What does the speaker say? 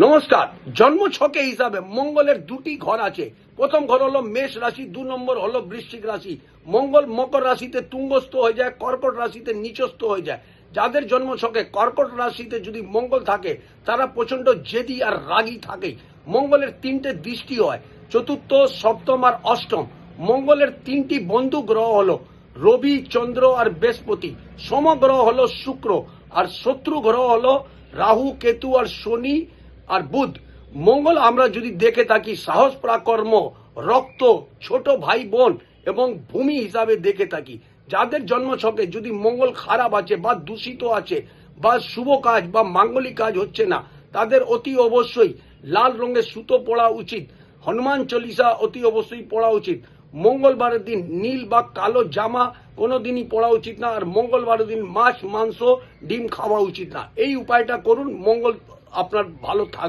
নমস্কার। জন্ম ছকে হিসাবে মঙ্গলের দুটি ঘর আছে। প্রথম ঘর হলো মেষ রাশি, 2 নম্বর হলো বৃশ্চিক রাশি। মঙ্গল মকর রাশিতে তুঙ্গস্থ হয়ে যায়, কর্কট রাশিতে নিচস্থ হয়ে যায়। যাদের জন্ম ছকে কর্কট রাশিতে যদি মঙ্গল থাকে তারা প্রচন্ড জেদি আর রাগী থাকে। মঙ্গলের 3টে দৃষ্টি হয়, চতুর্থ, সপ্তম আর অষ্টম। মঙ্গলের 3টি বন্ধু গ্রহ হলো রবি, চন্দ্র আর বৃহস্পতি। সমগ্রহ হলো শুক্র, আর শত্রু গ্রহ হলো রাহু, কেতু আর শনি আর বুধ। মঙ্গল আমরা যদি দেখে থাকি সাহস, পরাক্রম, রক্ত, ছোট ভাই বোন এবং ভূমি হিসাবে দেখে থাকি। যাদের জন্ম ছকে যদি মঙ্গল খারাপ আছে বা দূষিত আছে বা শুভ কাজ বা মাঙ্গলিক কাজ হচ্ছে না, তাদের অতি অবশ্যই লাল রঙের সুতো পড়া উচিত। হনুমান চল্লিশা অতি অবশ্যই পড়া উচিত। মঙ্গলবারের দিন নীল বা কালো জামা কোনোদিনই পড়া উচিত না, আর মঙ্গলবারের দিন মাছ, মাংস, ডিম খাওয়া উচিত না। এই উপায়টা করুন, মঙ্গল আপনার ভালো থাকবে।